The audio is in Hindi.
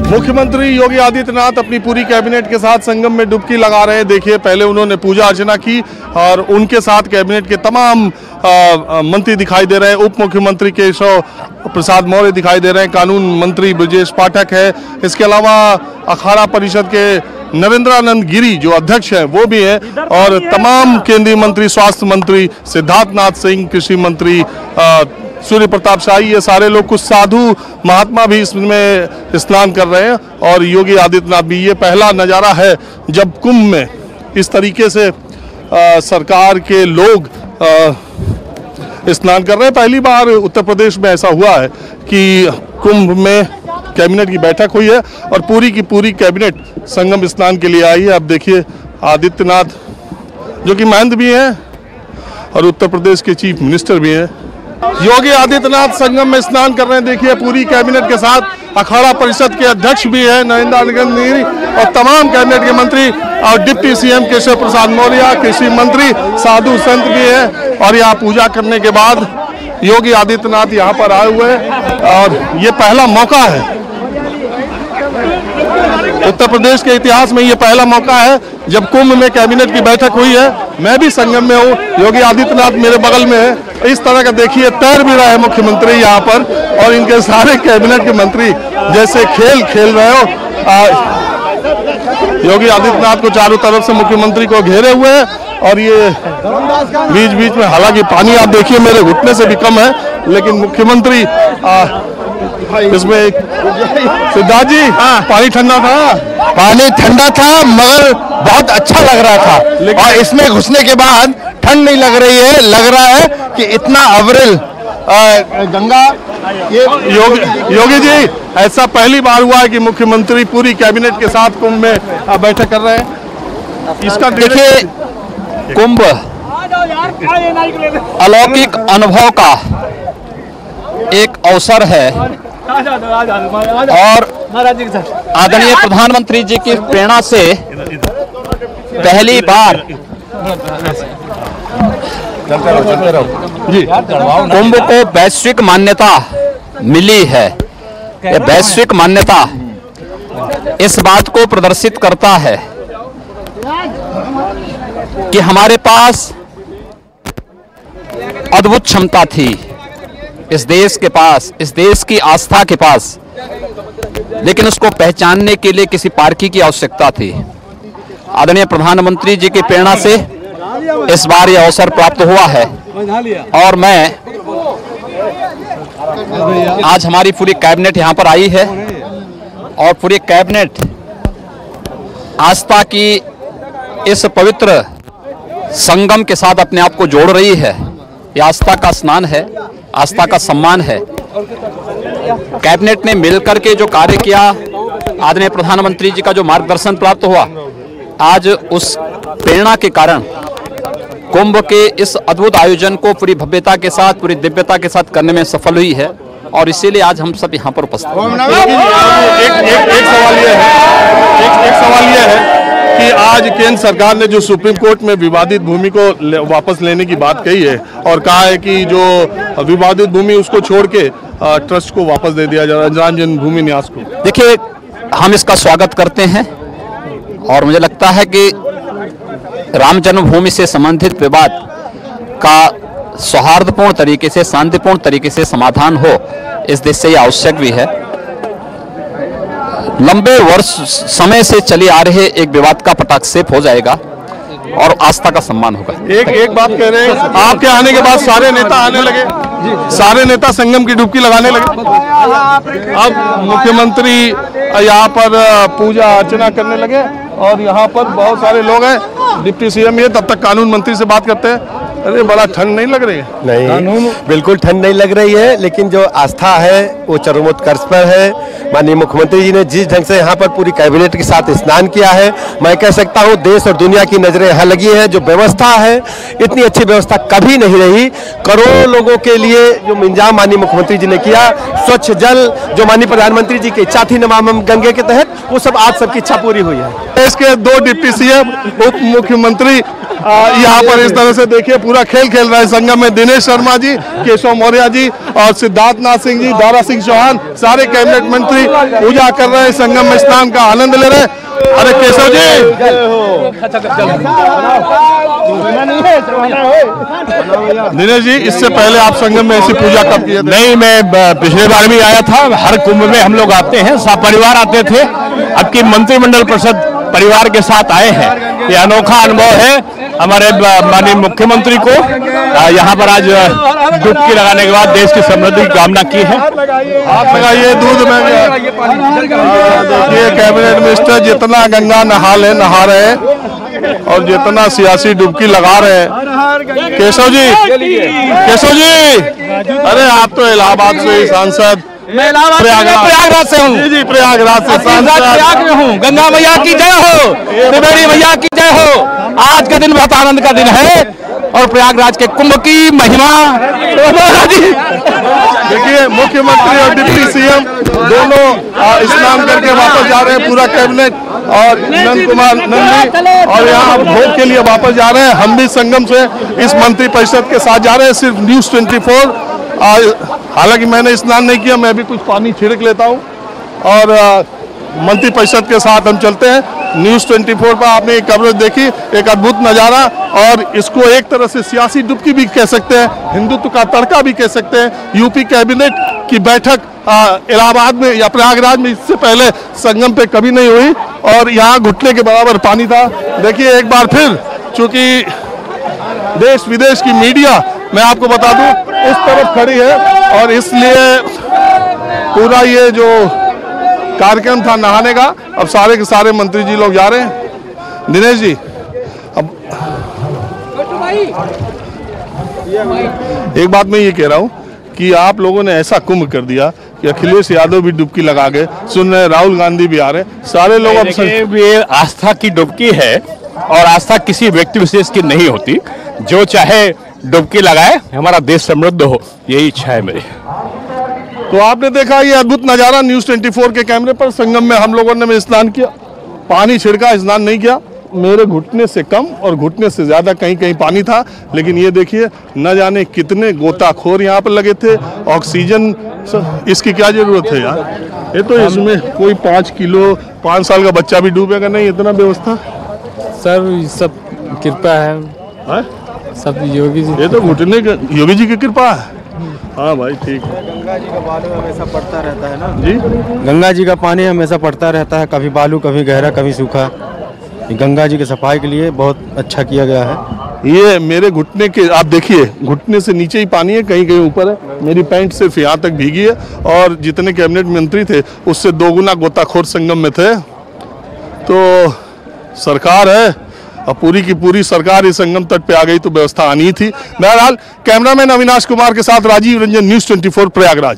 मुख्यमंत्री योगी आदित्यनाथ अपनी पूरी कैबिनेट के साथ संगम में डुबकी लगा रहे हैं। देखिए, पहले उन्होंने पूजा अर्चना की और उनके साथ कैबिनेट के तमाम मंत्री दिखाई दे रहे हैं। उप मुख्यमंत्री केशव प्रसाद मौर्य दिखाई दे रहे हैं, कानून मंत्री ब्रजेश पाठक है, इसके अलावा अखाड़ा परिषद के नरेंद्रानंद गिरी जो अध्यक्ष हैं वो भी हैं, और तमाम केंद्रीय मंत्री, स्वास्थ्य मंत्री सिद्धार्थनाथ सिंह, कृषि मंत्री सूर्य प्रताप शाही, ये सारे लोग, कुछ साधु महात्मा भी इसमें स्नान कर रहे हैं। और योगी आदित्यनाथ भी, ये पहला नज़ारा है जब कुंभ में इस तरीके से सरकार के लोग स्नान कर रहे हैं। पहली बार उत्तर प्रदेश में ऐसा हुआ है कि कुंभ में कैबिनेट की बैठक हुई है और पूरी की पूरी कैबिनेट संगम स्नान के लिए आई है। अब देखिए, आदित्यनाथ जो कि महंत भी हैं और उत्तर प्रदेश के चीफ मिनिस्टर भी हैं, योगी आदित्यनाथ संगम में स्नान कर रहे हैं। देखिए, पूरी कैबिनेट के साथ अखाड़ा परिषद के अध्यक्ष भी हैं नरेंद्रानंद गिरी और तमाम कैबिनेट के मंत्री और डिप्टी सीएम केशव प्रसाद मौर्य, कृषि मंत्री, साधु संत भी हैं। और यहाँ पूजा करने के बाद योगी आदित्यनाथ यहाँ पर आए हुए हैं और ये पहला मौका है उत्तर प्रदेश के इतिहास में, ये पहला मौका है जब कुंभ में कैबिनेट की बैठक हुई है। मैं भी संगम में हूँ, योगी आदित्यनाथ मेरे बगल में है। इस तरह का देखिए, तैर भी रहे हैं मुख्यमंत्री यहाँ पर और इनके सारे कैबिनेट के मंत्री जैसे खेल खेल रहे हो। योगी आदित्यनाथ को चारों तरफ से मुख्यमंत्री को घेरे हुए हैं और ये बीच बीच में, हालांकि पानी आप देखिए मेरे घुटने से भी कम है, लेकिन मुख्यमंत्री इसमें सिद्धार्थ जी, पानी ठंडा था, पानी ठंडा था मगर बहुत अच्छा लग रहा था। और इसमें घुसने के बाद ठंड नहीं लग रही है, लग रहा है कि इतना अविरल गंगा। ये योगी जी, ऐसा पहली बार हुआ है कि मुख्यमंत्री पूरी कैबिनेट के साथ कुंभ में बैठक कर रहे हैं। इसका देखिए, कुंभ अलौकिक अनुभव का एक अवसर है और आदरणीय प्रधानमंत्री जी की प्रेरणा से पहली बार कुंभ को वैश्विक मान्यता मिली है। यह वैश्विक मान्यता इस बात को प्रदर्शित करता है कि हमारे पास अद्भुत क्षमता थी इस देश के पास, इस देश की आस्था के पास, लेकिन उसको पहचानने के लिए किसी पारखी की आवश्यकता थी। आदरणीय प्रधानमंत्री जी की प्रेरणा से इस बार यह अवसर प्राप्त हुआ है और मैं आज हमारी पूरी कैबिनेट यहाँ पर आई है और पूरी कैबिनेट आस्था की इस पवित्र संगम के साथ अपने आप को जोड़ रही है। यह आस्था का स्नान है, आस्था का सम्मान है। कैबिनेट ने मिलकर के जो कार्य किया, आदरणीय प्रधानमंत्री जी का जो मार्गदर्शन प्राप्त हुआ, आज उस प्रेरणा के कारण कुंभ के इस अद्भुत आयोजन को पूरी भव्यता के साथ, पूरी दिव्यता के साथ करने में सफल हुई है और इसीलिए आज हम सब यहाँ पर उपस्थित हैं। एक सवाल यह है कि आज केंद्र सरकार ने जो सुप्रीम कोर्ट में विवादित भूमि को वापस लेने की बात कही है और कहा है कि जो विवादित भूमि उसको छोड़ के ट्रस्ट को वापस दे दिया जाए, राम जन्मभूमि न्यास को। देखिए, हम इसका स्वागत करते हैं और मुझे लगता है कि राम जन्मभूमि से संबंधित विवाद का सौहार्दपूर्ण तरीके से, शांतिपूर्ण तरीके से समाधान हो, इस देश से यह आवश्यक भी है। लंबे वर्ष समय से चले आ रहे एक विवाद का पटाक्षेप हो जाएगा और आस्था का सम्मान होगा। एक बात कह रहे हैं, आपके आने के बाद सारे नेता आने लगे, सारे नेता संगम की डुबकी लगाने लगे। अब मुख्यमंत्री यहाँ पर पूजा अर्चना करने लगे और यहाँ पर बहुत सारे लोग हैं। डिप्टी सीएम ये, तब तक कानून मंत्री से बात करते हैं। अरे, बड़ा ठंड नहीं लग रही है? नहीं, बिल्कुल ठंड नहीं लग रही है, लेकिन जो आस्था है वो चरमोत्कर्ष पर है। माननीय मुख्यमंत्री जी ने जिस ढंग से यहाँ पर पूरी कैबिनेट के साथ स्नान किया है, मैं कह सकता हूँ देश और दुनिया की नजरें यहाँ लगी हैं। जो व्यवस्था है, इतनी अच्छी व्यवस्था कभी नहीं रही। करोड़ों लोगों के लिए जो इंतजाम माननीय मुख्यमंत्री जी ने किया, स्वच्छ जल जो माननीय प्रधानमंत्री जी की इच्छा थी नमामि गंगे के तहत, वो सब आज सबकी इच्छा पूरी हुई है। देश के 2 डिप्टी सीएम, उप मुख्यमंत्री यहाँ पर इस तरह से देखिए पूरा खेल खेल रहा है संगम में दिनेश शर्मा जी, केशव मौर्य जी और सिद्धार्थ नाथ सिंह जी, दारा सिंह चौहान, सारे कैबिनेट मंत्री पूजा कर रहे हैं, संगम में स्नान का आनंद ले रहे हैं। अरे केशव जी, दिनेश जी, इससे पहले आप संगम में ऐसी पूजा कब की? नहीं, मैं पिछले बार भी आया था। हर कुंभ में हम लोग आते हैं, सब परिवार आते थे। अब की मंत्रिमंडल परिषद परिवार के साथ आए हैं, ये अनोखा अनुभव है। हमारे माननीय मुख्यमंत्री को यहाँ पर आज डुबकी लगाने के बाद देश की समृद्धि की कामना की है। हाथ लगाइए, दूध में देखिए कैबिनेट मिनिस्टर जितना गंगा नहा रहे हैं और जितना सियासी डुबकी लगा रहे हैं। केशव जी, अरे आप तो इलाहाबाद से सांसद, प्रयागराज से हूँ। जी, प्रयागराज से प्रयाग में हूँ। गंगा मैया की जय हो, त्रिवेणी मैया की जय हो। आज का दिन बहुत आनंद का दिन है और प्रयागराज के कुंभ की महिमा। देखिए मुख्यमंत्री और डिप्टी सीएम दोनों स्नान करके वापस जा रहे हैं, पूरा कैबिनेट और नंद कुमार नंदी और यहाँ भोग के लिए वापस जा रहे हैं। हम भी संगम से इस मंत्री परिषद के साथ जा रहे हैं। सिर्फ न्यूज़ 24, हालांकि मैंने स्नान नहीं किया, मैं भी कुछ पानी छिड़क लेता हूँ और मंत्री परिषद के साथ हम चलते हैं। न्यूज़ 24 पर आपने एक कवरेज देखी, एक अद्भुत नज़ारा, और इसको एक तरह से सियासी डुबकी भी कह सकते हैं, हिंदुत्व का तड़का भी कह सकते हैं। यूपी कैबिनेट की बैठक इलाहाबाद में या प्रयागराज में इससे पहले संगम पे कभी नहीं हुई और यहाँ घुटने के बराबर पानी था। देखिए एक बार फिर, चूंकि देश विदेश की मीडिया, मैं आपको बता दूं, इस तरफ खड़ी है और इसलिए पूरा ये जो कार्यक्रम था नहाने का, अब सारे के सारे मंत्री जी लोग जा रहे हैं। दिनेश जी, अब एक बात मैं ये कह रहा हूँ कि आप लोगों ने ऐसा कुंभ कर दिया कि अखिलेश यादव भी डुबकी लगा गए, सुन रहे, राहुल गांधी भी आ रहे, सारे लोग। अब ये आस्था की डुबकी है और आस्था किसी व्यक्ति विशेष की नहीं होती। जो चाहे डुबकी लगाए, हमारा देश समृद्ध हो, यही इच्छा है मेरी। तो आपने देखा ये अद्भुत नज़ारा न्यूज़ 24 के कैमरे पर। संगम में हम लोगों ने स्नान किया, पानी छिड़का, स्नान नहीं किया। मेरे घुटने से कम और घुटने से ज़्यादा कहीं कहीं पानी था, लेकिन ये देखिए न जाने कितने गोताखोर यहाँ पर लगे थे। ऑक्सीजन, इसकी क्या ज़रूरत है यार? ये तो इसमें कोई 5 किलो 5 साल का बच्चा भी डूबेगा नहीं, इतना व्यवस्था। सर सब कृपा है, सब योगी जी। ये तो घुटने का योगी जी की कृपा है। हाँ भाई, ठीक है। गंगा जी का बालू हमेशा पड़ता रहता है ना जी, गंगा जी का पानी हमेशा पड़ता रहता है, कभी बालू, कभी गहरा, कभी सूखा। गंगा जी के सफाई के लिए बहुत अच्छा किया गया है। ये मेरे घुटने के, आप देखिए घुटने से नीचे ही पानी है, कहीं कहीं ऊपर है। मेरी पैंट सिर्फ यहाँ तक भीगी है और जितने कैबिनेट मंत्री थे उससे 2 गुना गोताखोर संगम में थे। तो सरकार है और पूरी की पूरी सरकार इस संगम तट पे आ गई तो व्यवस्था आनी थी। बहरहाल कैमरामैन अविनाश कुमार के साथ राजीव रंजन, न्यूज़ 24 प्रयागराज।